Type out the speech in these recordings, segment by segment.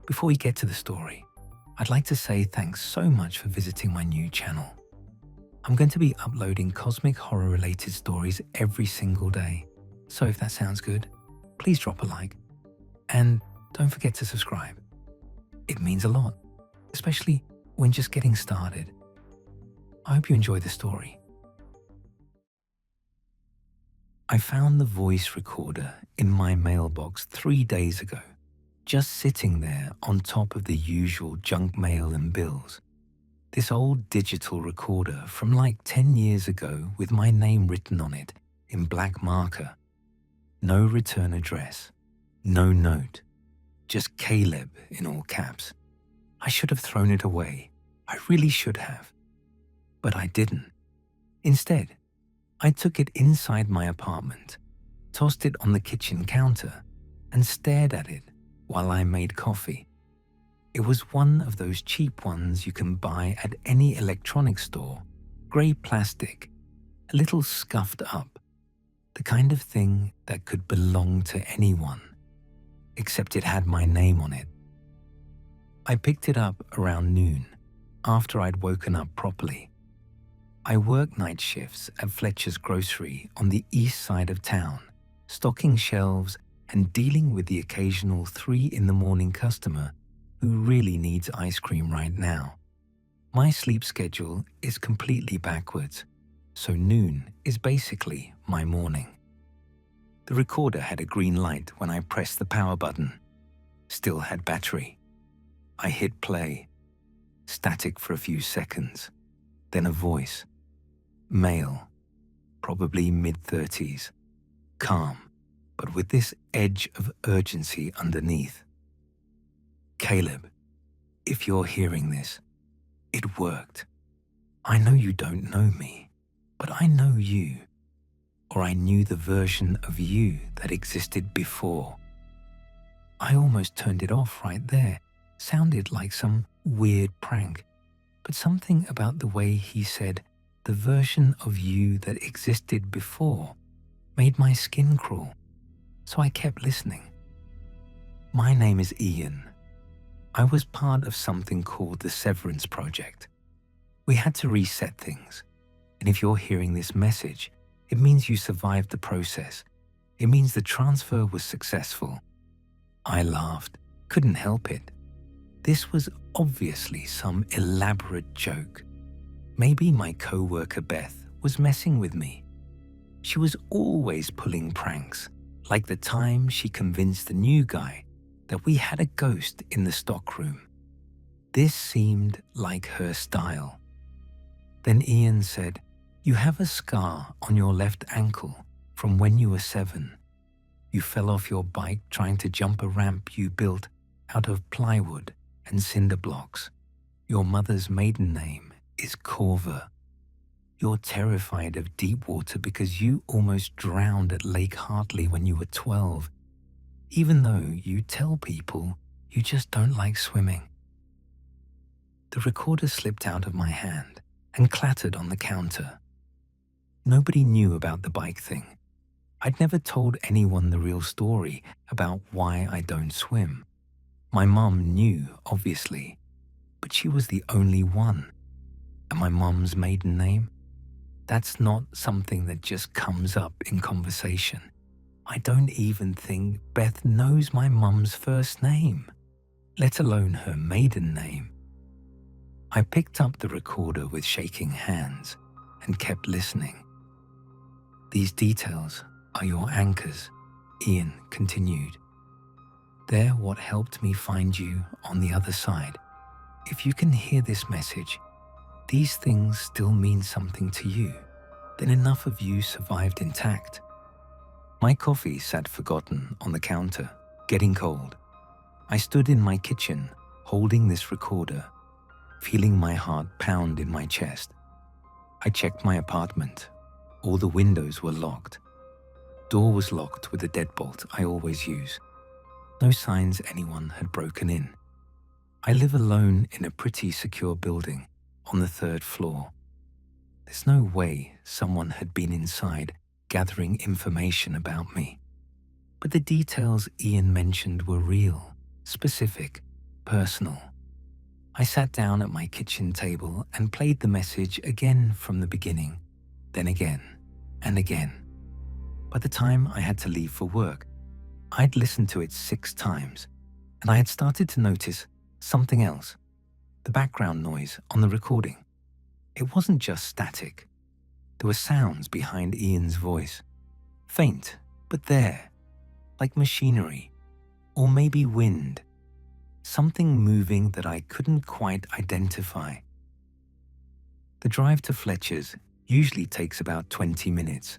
Before we get to the story, I'd like to say thanks so much for visiting my new channel. I'm going to be uploading cosmic horror related stories every single day. So if that sounds good, please drop a like and don't forget to subscribe. It means a lot, especially when just getting started. I hope you enjoy the story. I found the voice recorder in my mailbox 3 days ago, just sitting there on top of the usual junk mail and bills. This old digital recorder from like 10 years ago with my name written on it in black marker. No return address, no note, just Caleb in all caps. I should have thrown it away. I really should have. But I didn't. Instead, I took it inside my apartment, tossed it on the kitchen counter, and stared at it while I made coffee. It was one of those cheap ones you can buy at any electronics store, grey plastic, a little scuffed up, the kind of thing that could belong to anyone, except it had my name on it. I picked it up around noon, after I'd woken up properly. I work night shifts at Fletcher's Grocery on the east side of town, stocking shelves and dealing with the occasional 3 a.m. customer who really needs ice cream right now. My sleep schedule is completely backwards, so noon is basically my morning. The recorder had a green light when I pressed the power button. Still had battery. I hit play. Static for a few seconds. Then a voice. Male. Probably mid-30s. Calm, but with this edge of urgency underneath. Caleb, if you're hearing this, it worked. I know you don't know me, but I know you. Or I knew the version of you that existed before. I almost turned it off right there. Sounded like some weird prank. But something about the way he said, the version of you that existed before, made my skin crawl. So I kept listening. My name is Ian. I was part of something called the Severance Project. We had to reset things. And if you're hearing this message, it means you survived the process. It means the transfer was successful. I laughed, couldn't help it. This was obviously some elaborate joke. Maybe my co-worker Beth was messing with me. She was always pulling pranks, like the time she convinced the new guy that we had a ghost in the stockroom. This seemed like her style. Then Ian said, "You have a scar on your left ankle from when you were 7. You fell off your bike trying to jump a ramp you built out of plywood and cinder blocks. Your mother's maiden name is Corver. You're terrified of deep water because you almost drowned at Lake Hartley when you were 12, even though you tell people you just don't like swimming." The recorder slipped out of my hand and clattered on the counter. Nobody knew about the bike thing. I'd never told anyone the real story about why I don't swim. My mum knew, obviously, but she was the only one. And my mum's maiden name? That's not something that just comes up in conversation. I don't even think Beth knows my mum's first name, let alone her maiden name. I picked up the recorder with shaking hands and kept listening. "These details are your anchors," Ian continued. "They're what helped me find you on the other side. If you can hear this message, these things still mean something to you, then enough of you survived intact." My coffee sat forgotten on the counter, getting cold. I stood in my kitchen, holding this recorder, feeling my heart pound in my chest. I checked my apartment. All the windows were locked. Door was locked with a deadbolt I always use. No signs anyone had broken in. I live alone in a pretty secure building on the 3rd floor. There's no way someone had been inside gathering information about me. But the details Ian mentioned were real, specific. personal. I sat down at my kitchen table and played the message again from the beginning, then again, and again. By the time I had to leave for work, I'd listened to it 6 times, and I had started to notice something else, the background noise on the recording. It wasn't just static. There were sounds behind Ian's voice, faint, but there, like machinery, or maybe wind, something moving that I couldn't quite identify. The drive to Fletcher's usually takes about 20 minutes.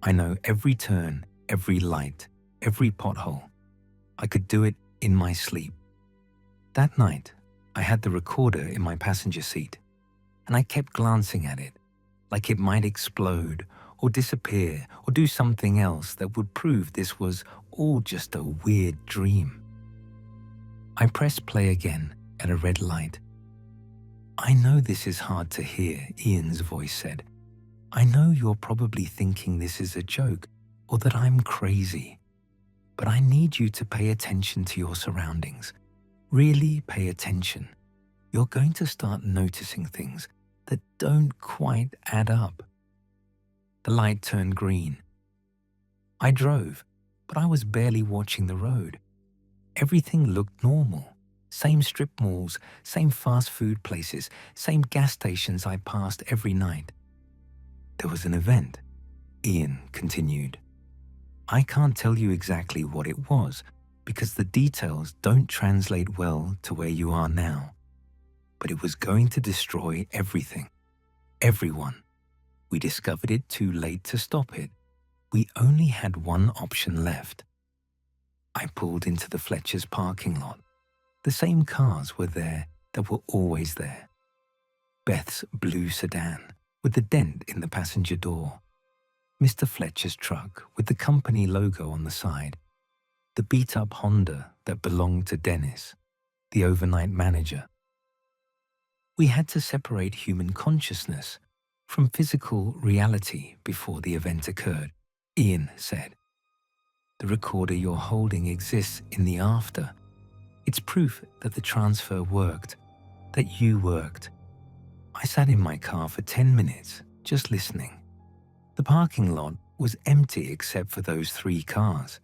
I know every turn, every light, every pothole. I could do it in my sleep. That night, I had the recorder in my passenger seat, and I kept glancing at it, like it might explode or disappear or do something else that would prove this was all just a weird dream. I pressed play again at a red light. "I know this is hard to hear," Ian's voice said. "I know you're probably thinking this is a joke or that I'm crazy. But I need you to pay attention to your surroundings. Really pay attention. You're going to start noticing things that don't quite add up." The light turned green. I drove, but I was barely watching the road. Everything looked normal. Same strip malls, same fast food places, same gas stations I passed every night. "There was an event," Ian continued. "I can't tell you exactly what it was because the details don't translate well to where you are now. But it was going to destroy everything. Everyone. We discovered it too late to stop it. We only had one option left." I pulled into the Fletcher's parking lot. The same cars were there that were always there. Beth's blue sedan with the dent in the passenger door. Mr. Fletcher's truck with the company logo on the side. The beat-up Honda that belonged to Dennis, the overnight manager. We had to separate human consciousness from physical reality before the event occurred, Ian said. "The recorder you're holding exists in the after. It's proof that the transfer worked, that you worked." I sat in my car for 10 minutes, just listening. The parking lot was empty except for those 3 cars.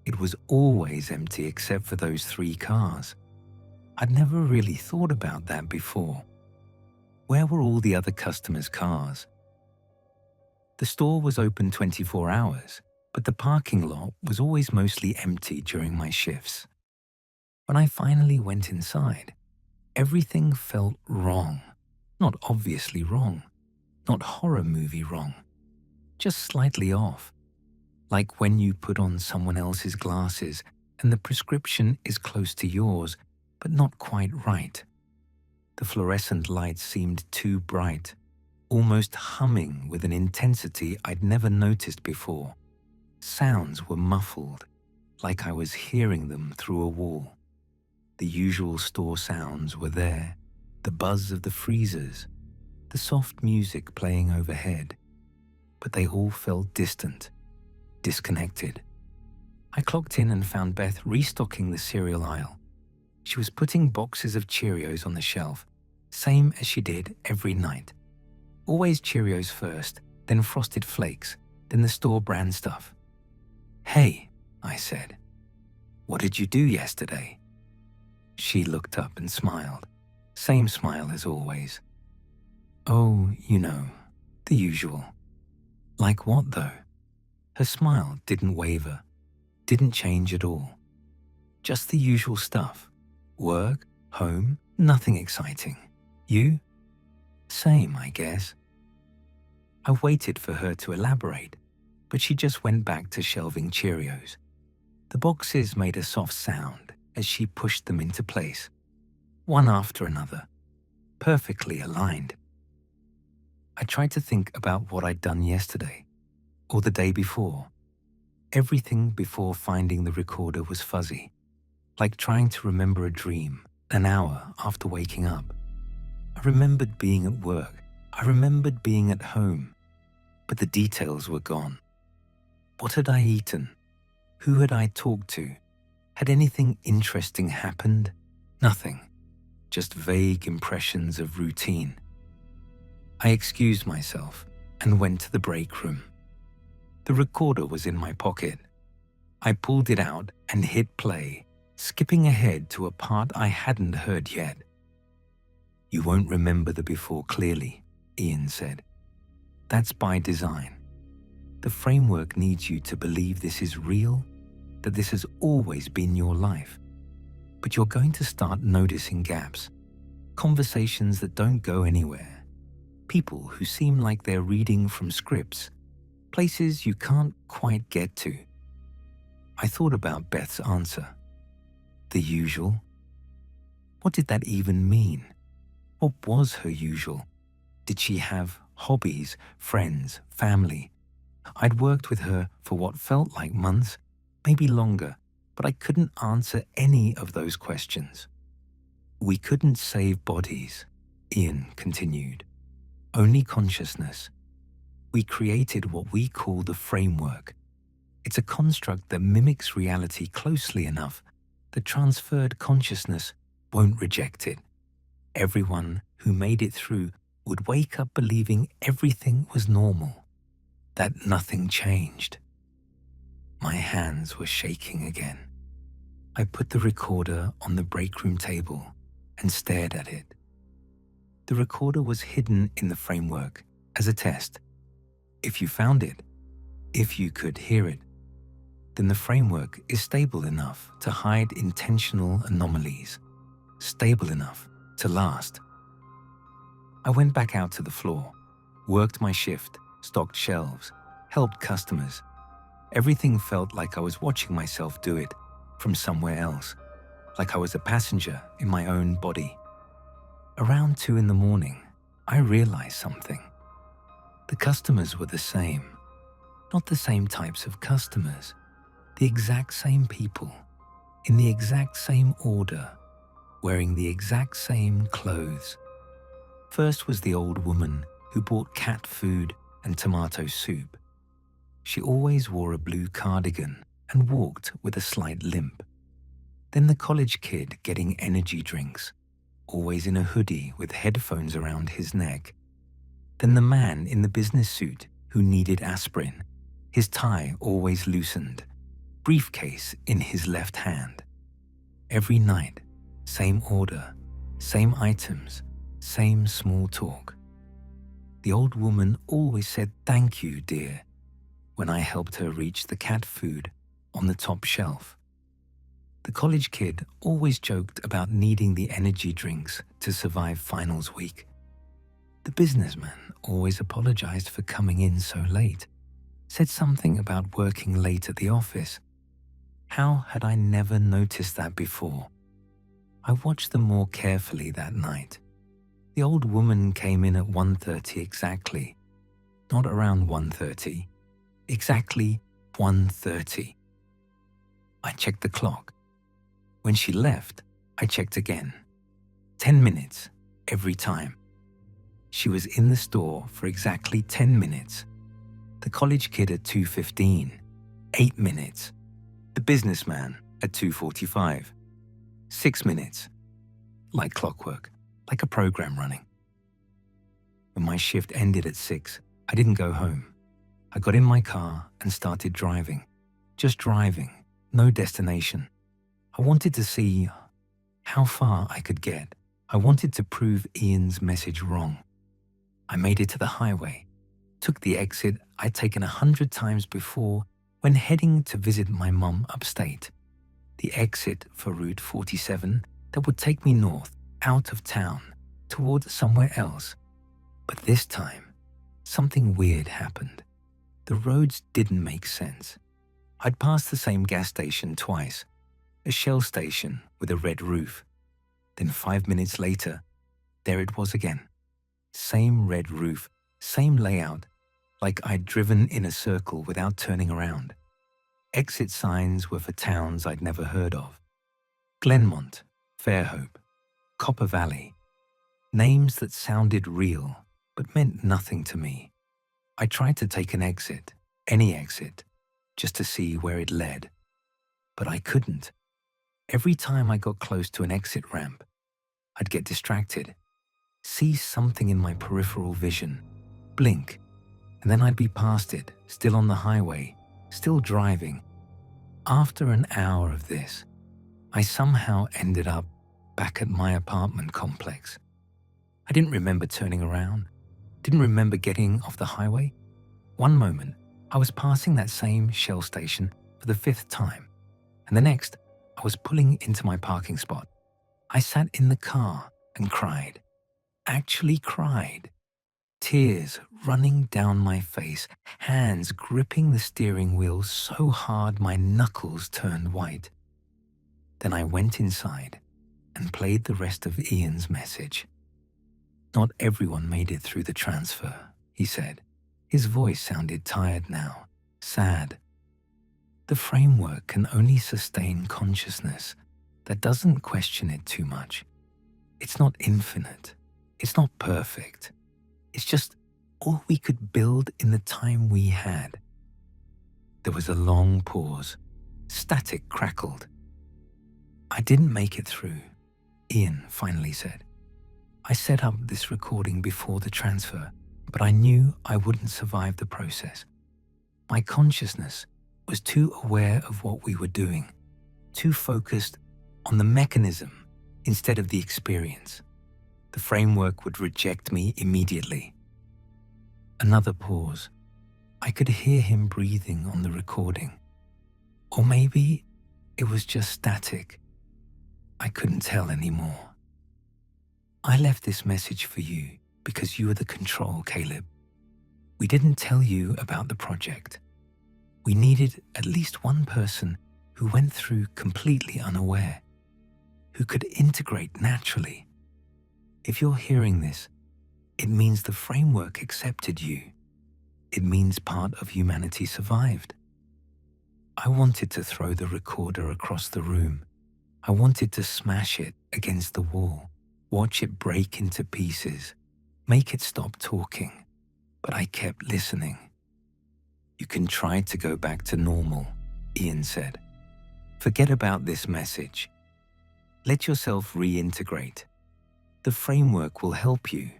It was always empty except for those 3 cars. I'd never really thought about that before. Where were all the other customers' cars? The store was open 24 hours, but the parking lot was always mostly empty during my shifts. When I finally went inside, everything felt wrong. Not obviously wrong, not horror movie wrong, just slightly off. Like when you put on someone else's glasses and the prescription is close to yours, but not quite right. The fluorescent lights seemed too bright, almost humming with an intensity I'd never noticed before. Sounds were muffled, like I was hearing them through a wall. The usual store sounds were there, the buzz of the freezers, the soft music playing overhead, but they all felt distant, disconnected. I clocked in and found Beth restocking the cereal aisle. She was putting boxes of Cheerios on the shelf, same as she did every night. Always Cheerios first, then Frosted Flakes, then the store brand stuff. "Hey," I said, "what did you do yesterday?" She looked up and smiled, same smile as always. "Oh, you know, the usual." "Like what though?" Her smile didn't waver, didn't change at all. "Just the usual stuff. Work, home, nothing exciting. You?" "Same, I guess." I waited for her to elaborate, but she just went back to shelving Cheerios. The boxes made a soft sound as she pushed them into place, one after another, perfectly aligned. I tried to think about what I'd done yesterday, or the day before. Everything before finding the recorder was fuzzy, like trying to remember a dream an hour after waking up. I remembered being at work. I remembered being at home, but the details were gone. What had I eaten? Who had I talked to? Had anything interesting happened? Nothing, just vague impressions of routine. I excused myself and went to the break room. The recorder was in my pocket. I pulled it out and hit play, skipping ahead to a part I hadn't heard yet. "You won't remember the before clearly," Ian said. "That's by design. The framework needs you to believe this is real, that this has always been your life. But you're going to start noticing gaps, conversations that don't go anywhere, people who seem like they're reading from scripts, places you can't quite get to." I thought about Beth's answer. The usual? What did that even mean? What was her usual? Did she have hobbies, friends, family? I'd worked with her for what felt like months, maybe longer, but I couldn't answer any of those questions. "We couldn't save bodies," Ian continued. "Only consciousness. We created what we call the framework. It's a construct that mimics reality closely enough that transferred consciousness won't reject it. Everyone who made it through would wake up believing everything was normal, that nothing changed." My hands were shaking again. I put the recorder on the break room table and stared at it. The recorder was hidden in the framework as a test. If you found it, if you could hear it, then the framework is stable enough to hide intentional anomalies, stable enough to last. I went back out to the floor, worked my shift, stocked shelves, helped customers. Everything felt like I was watching myself do it from somewhere else, like I was a passenger in my own body. Around 2 a.m, I realized something. The customers were the same, not the same types of customers, the exact same people, in the exact same order, wearing the exact same clothes. First was the old woman who bought cat food and tomato soup. She always wore a blue cardigan and walked with a slight limp. Then the college kid getting energy drinks, always in a hoodie with headphones around his neck. Then the man in the business suit who needed aspirin, his tie always loosened, briefcase in his left hand. Every night, same order, same items, same small talk. The old woman always said "thank you, dear," when I helped her reach the cat food on the top shelf. The college kid always joked about needing the energy drinks to survive finals week. The businessman always apologized for coming in so late, said something about working late at the office. How had I never noticed that before? I watched them more carefully that night. The old woman came in at 1:30 exactly, not around 1:30, exactly 1:30. I checked the clock. When she left, I checked again. 10 minutes every time. She was in the store for exactly 10 minutes. The college kid at 2:15, 8 minutes. The businessman at 2:45, 6 minutes. Like clockwork, like a program running. When my shift ended at 6, I didn't go home. I got in my car and started driving. Just driving, no destination. I wanted to see how far I could get. I wanted to prove Ian's message wrong. I made it to the highway, took the exit I'd taken 100 times before when heading to visit my mum upstate. The exit for Route 47 that would take me north, out of town, towards somewhere else. But this time, something weird happened. The roads didn't make sense. I'd passed the same gas station twice, a Shell station with a red roof. Then 5 minutes later, there it was again. Same red roof, same layout, like I'd driven in a circle without turning around. Exit signs were for towns I'd never heard of. Glenmont, Fairhope, Copper Valley. Names that sounded real, but meant nothing to me. I tried to take an exit, any exit, just to see where it led. But I couldn't. Every time I got close to an exit ramp, I'd get distracted, see something in my peripheral vision, blink, and then I'd be past it, still on the highway, still driving. After an hour of this, I somehow ended up back at my apartment complex. I didn't remember turning around, didn't remember getting off the highway. One moment, I was passing that same Shell station for the 5th time, and the next, I was pulling into my parking spot. I sat in the car and cried, actually cried. Tears running down my face, hands gripping the steering wheel so hard my knuckles turned white. Then I went inside and played the rest of Ian's message. Not everyone made it through the transfer, he said. His voice sounded tired now, sad. The framework can only sustain consciousness that doesn't question it too much. It's not infinite. It's not perfect. It's just all we could build in the time we had. There was a long pause. Static crackled. I didn't make it through, Ian finally said. I set up this recording before the transfer, but I knew I wouldn't survive the process. My consciousness was too aware of what we were doing, too focused on the mechanism instead of the experience. The framework would reject me immediately. Another pause. I could hear him breathing on the recording. Or maybe it was just static. I couldn't tell anymore. I left this message for you because you are the control, Caleb. We didn't tell you about the project. We needed at least one person who went through completely unaware, who could integrate naturally. If you're hearing this, it means the framework accepted you. It means part of humanity survived. I wanted to throw the recorder across the room. I wanted to smash it against the wall, watch it break into pieces, make it stop talking. But I kept listening. You can try to go back to normal, Ian said. Forget about this message. Let yourself reintegrate. The framework will help you.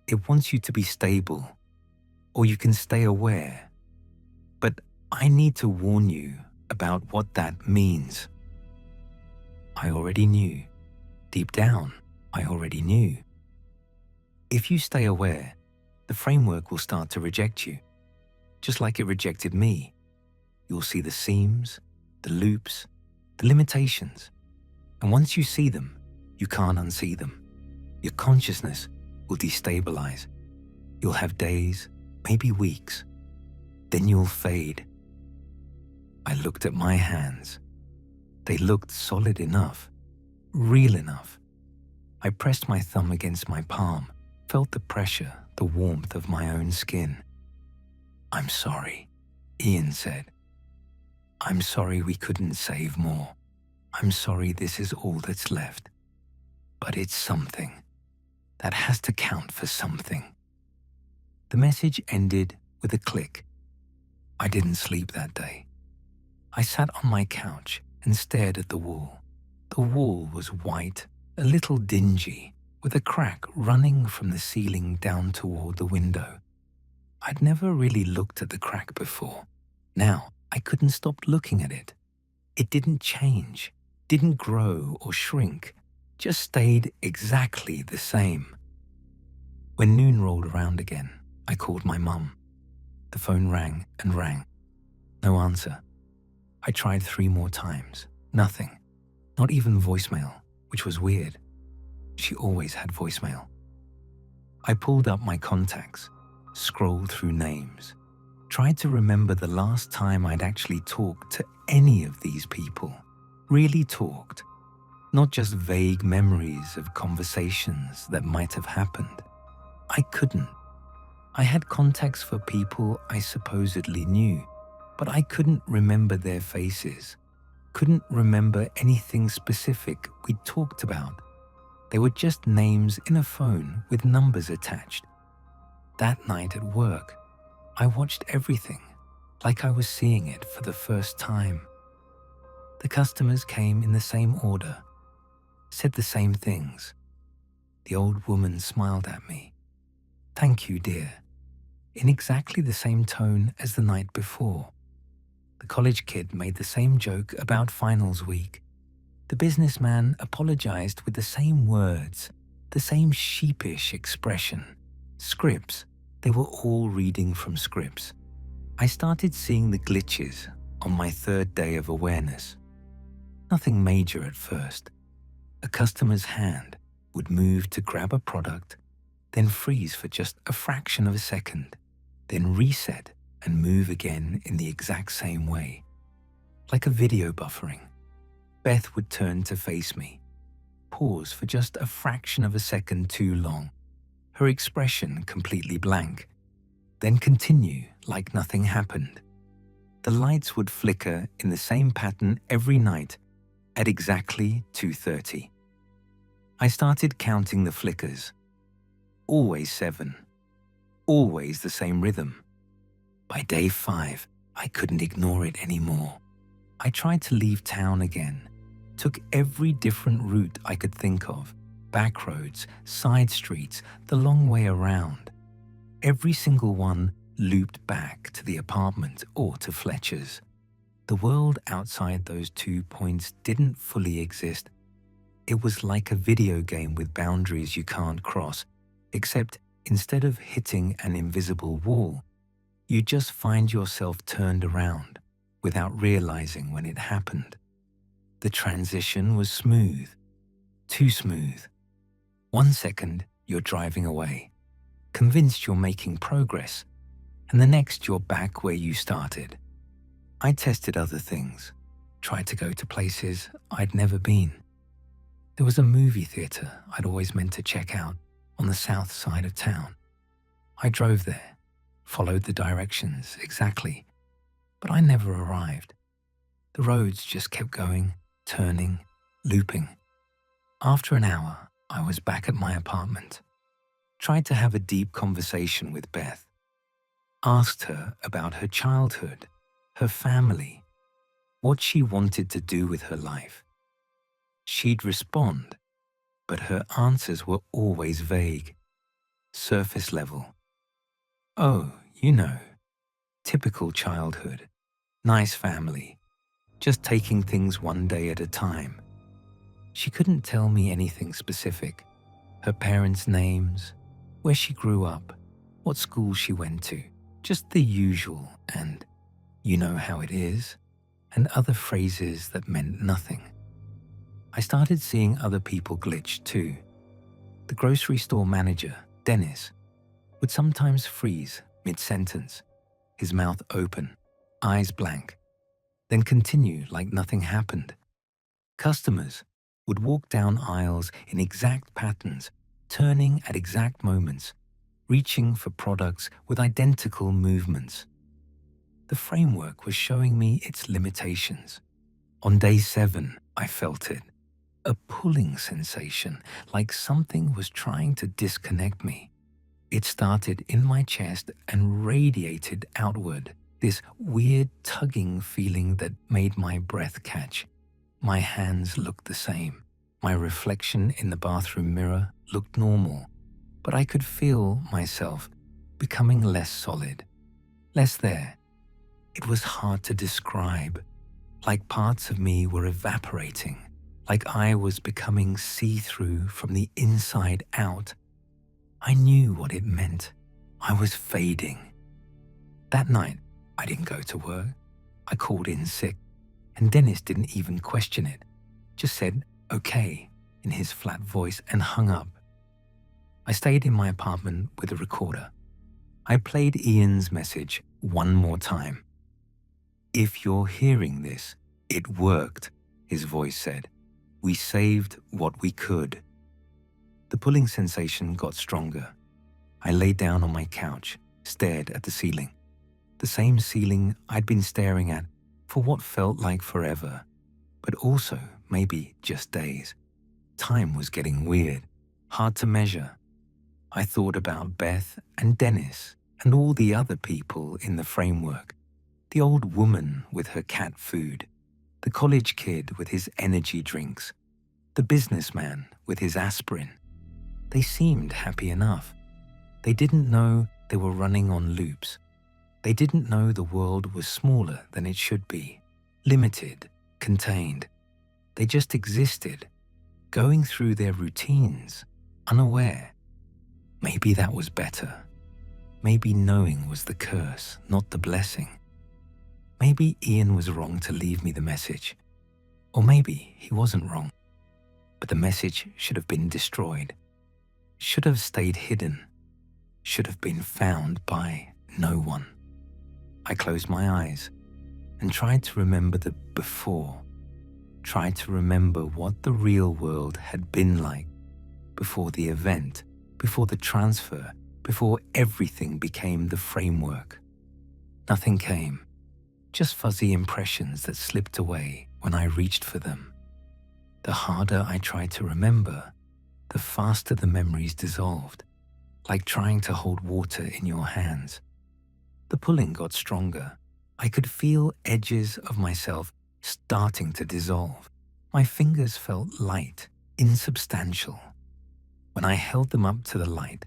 It wants you to be stable, or you can stay aware. But I need to warn you about what that means. I already knew. Deep down, I already knew. If you stay aware, the framework will start to reject you, just like it rejected me. You'll see the seams, the loops, the limitations. And once you see them, you can't unsee them. Your consciousness will destabilize. You'll have days, maybe weeks. Then you'll fade. I looked at my hands. They looked solid enough, real enough. I pressed my thumb against my palm, felt the pressure, the warmth of my own skin. I'm sorry, Ian said. I'm sorry we couldn't save more. I'm sorry this is all that's left. But it's something. That has to count for something. The message ended with a click. I didn't sleep that day. I sat on my couch and stared at the wall. The wall was white, a little dingy, with a crack running from the ceiling down toward the window. I'd never really looked at the crack before. Now, I couldn't stop looking at it. It didn't change, didn't grow or shrink, just stayed exactly the same. When noon rolled around again, I called my mum. The phone rang and rang. No answer. I tried 3 more times. Nothing. Not even voicemail, which was weird. She always had voicemail. I pulled up my contacts, scrolled through names, tried to remember the last time I'd actually talked to any of these people. Really talked. Not just vague memories of conversations that might have happened. I couldn't. I had contacts for people I supposedly knew, but I couldn't remember their faces. Couldn't remember anything specific we'd talked about. They were just names in a phone with numbers attached. That night at work, I watched everything like I was seeing it for the first time. The customers came in the same order, said the same things. The old woman smiled at me. "Thank you, dear," in exactly the same tone as the night before. The college kid made the same joke about finals week. The businessman apologized with the same words, the same sheepish expression. Scripts, they were all reading from scripts. I started seeing the glitches on my third day of awareness. Nothing major at first. A customer's hand would move to grab a product, then freeze for just a fraction of a second, then reset and move again in the exact same way. Like a video buffering. Beth would turn to face me, pause for just a fraction of a second too long, her expression completely blank, then continue like nothing happened. The lights would flicker in the same pattern every night at exactly 2:30. I started counting the flickers. Always 7. Always the same rhythm. By day 5, I couldn't ignore it anymore. I tried to leave town again, took every different route I could think of, back roads, side streets, the long way around. Every single one looped back to the apartment or to Fletcher's. The world outside those 2 points didn't fully exist. It was like a video game with boundaries you can't cross, except instead of hitting an invisible wall, you just find yourself turned around without realizing when it happened. The transition was smooth, too smooth. 1 second, you're driving away, convinced you're making progress, and the next you're back where you started. I tested other things, tried to go to places I'd never been. There was a movie theater I'd always meant to check out on the south side of town. I drove there, followed the directions exactly, but I never arrived. The roads just kept going, turning, looping. After an hour, I was back at my apartment. Tried to have a deep conversation with Beth. Asked her about her childhood, her family, what she wanted to do with her life. She'd respond, but her answers were always vague, surface level. "Oh, you know, typical childhood, nice family, just taking things one day at a time." She couldn't tell me anything specific, her parents' names, where she grew up, what school she went to, just the usual and "you know how it is," and other phrases that meant nothing. I started seeing other people glitch too. The grocery store manager, Dennis, would sometimes freeze mid-sentence, his mouth open, eyes blank, then continue like nothing happened. Customers would walk down aisles in exact patterns, turning at exact moments, reaching for products with identical movements. The framework was showing me its limitations. On day 7, I felt it. A pulling sensation, like something was trying to disconnect me. It started in my chest and radiated outward, this weird tugging feeling that made my breath catch. My hands looked the same. My reflection in the bathroom mirror looked normal, but I could feel myself becoming less solid, less there. It was hard to describe, like parts of me were evaporating, like I was becoming see-through from the inside out. I knew what it meant. I was fading. That night, I didn't go to work. I called in sick, and Dennis didn't even question it, just said, "Okay," in his flat voice and hung up. I stayed in my apartment with a recorder. I played Ian's message one more time. "If you're hearing this, it worked," his voice said. "We saved what we could." The pulling sensation got stronger. I lay down on my couch, stared at the ceiling. The same ceiling I'd been staring at for what felt like forever, but also maybe just days. Time was getting weird, hard to measure. I thought about Beth and Dennis and all the other people in the framework. The old woman with her cat food, The college kid with his energy drinks, the businessman with his aspirin. They seemed happy enough. They didn't know they were running on loops. They didn't know the world was smaller than it should be, limited, contained. They just existed, going through their routines, unaware. Maybe that was better. Maybe knowing was the curse, not the blessing. Maybe Ian was wrong to leave me the message. Or maybe he wasn't wrong. But the message should have been destroyed. Should have stayed hidden. Should have been found by no one. I closed my eyes and tried to remember the before. Tried to remember what the real world had been like before the event, before the transfer, before everything became the framework. Nothing came, just fuzzy impressions that slipped away when I reached for them. The harder I tried to remember, the faster the memories dissolved, like trying to hold water in your hands. The pulling got stronger. I could feel edges of myself starting to dissolve. My fingers felt light, insubstantial. When I held them up to the light,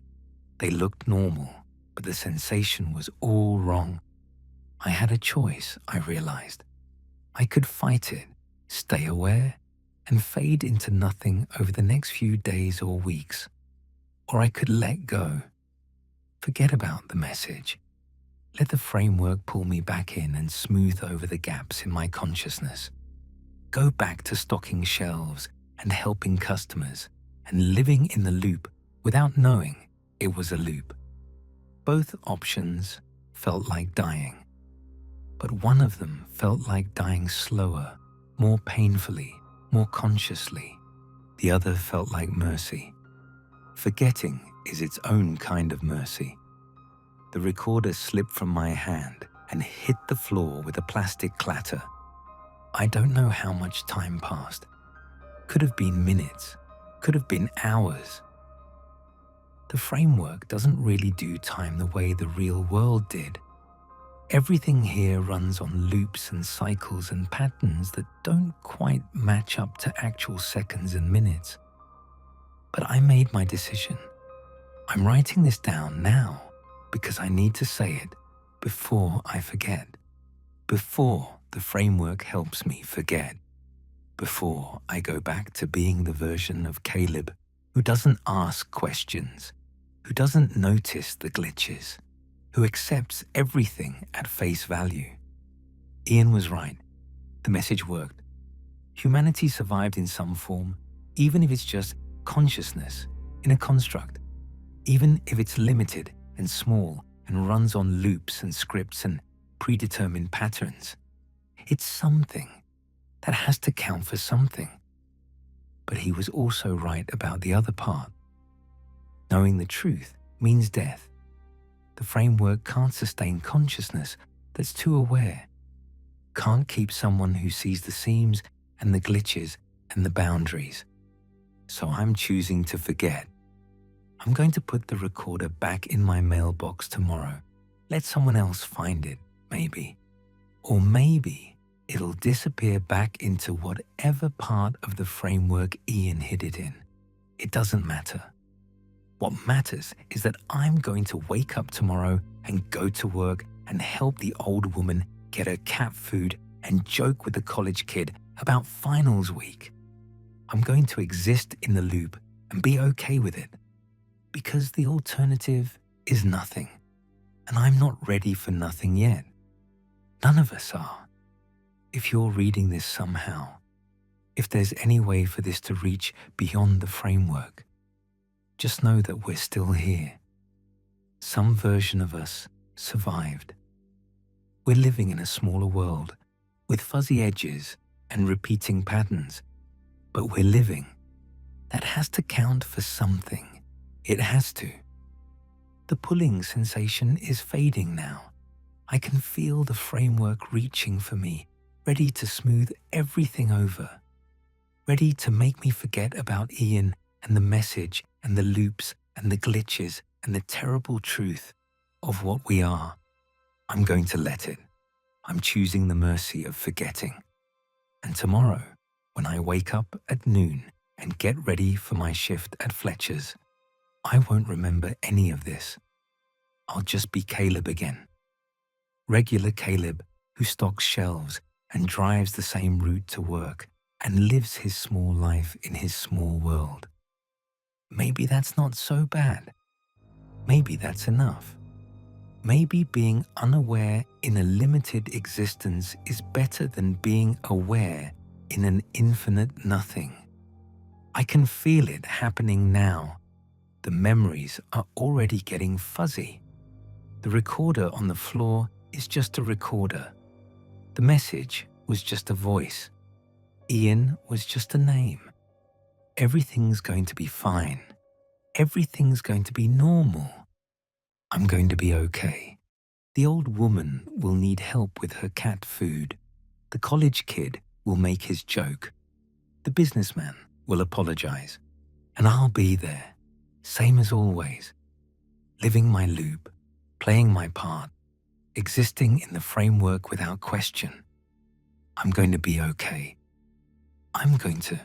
they looked normal, but the sensation was all wrong. I had a choice, I realized. I could fight it, stay aware, and fade into nothing over the next few days or weeks. Or I could let go. Forget about the message. Let the framework pull me back in and smooth over the gaps in my consciousness. Go back to stocking shelves and helping customers and living in the loop without knowing it was a loop. Both options felt like dying, but one of them felt like dying slower, more painfully, more consciously. The other felt like mercy. Forgetting is its own kind of mercy. The recorder slipped from my hand and hit the floor with a plastic clatter. I don't know how much time passed. Could have been minutes, could have been hours. The framework doesn't really do time the way the real world did. Everything here runs on loops and cycles and patterns that don't quite match up to actual seconds and minutes. But I made my decision. I'm writing this down now because I need to say it before I forget. Before the framework helps me forget. Before I go back to being the version of Caleb who doesn't ask questions, who doesn't notice the glitches, who accepts everything at face value. Ian was right. The message worked. Humanity survived in some form, even if it's just consciousness in a construct, even if it's limited and small and runs on loops and scripts and predetermined patterns. It's something that has to count for something. But he was also right about the other part. Knowing the truth means death. The framework can't sustain consciousness that's too aware. Can't keep someone who sees the seams and the glitches and the boundaries. So I'm choosing to forget. I'm going to put the recorder back in my mailbox tomorrow. Let someone else find it, maybe. Or maybe it'll disappear back into whatever part of the framework Ian hid it in. It doesn't matter. What matters is that I'm going to wake up tomorrow and go to work and help the old woman get her cat food and joke with the college kid about finals week. I'm going to exist in the loop and be okay with it. Because the alternative is nothing. And I'm not ready for nothing yet. None of us are. If you're reading this somehow, if there's any way for this to reach beyond the framework, just know that we're still here. Some version of us survived. We're living in a smaller world with fuzzy edges and repeating patterns, but we're living. That has to count for something. It has to. The pulling sensation is fading now. I can feel the framework reaching for me, ready to smooth everything over, ready to make me forget about Ian and the message and the loops and the glitches and the terrible truth of what we are. I'm going to let it. I'm choosing the mercy of forgetting. And tomorrow, when I wake up at noon and get ready for my shift at Fletcher's, I won't remember any of this. I'll just be Caleb again. Regular Caleb who stocks shelves and drives the same route to work and lives his small life in his small world. Maybe that's not so bad. Maybe that's enough. Maybe being unaware in a limited existence is better than being aware in an infinite nothing. I can feel it happening now. The memories are already getting fuzzy. The recorder on the floor is just a recorder. The message was just a voice. Ian was just a name. Everything's going to be fine. Everything's going to be normal. I'm going to be okay. The old woman will need help with her cat food. The college kid will make his joke. The businessman will apologize. And I'll be there, same as always, living my loop, playing my part, existing in the framework without question. I'm going to be okay. I'm going to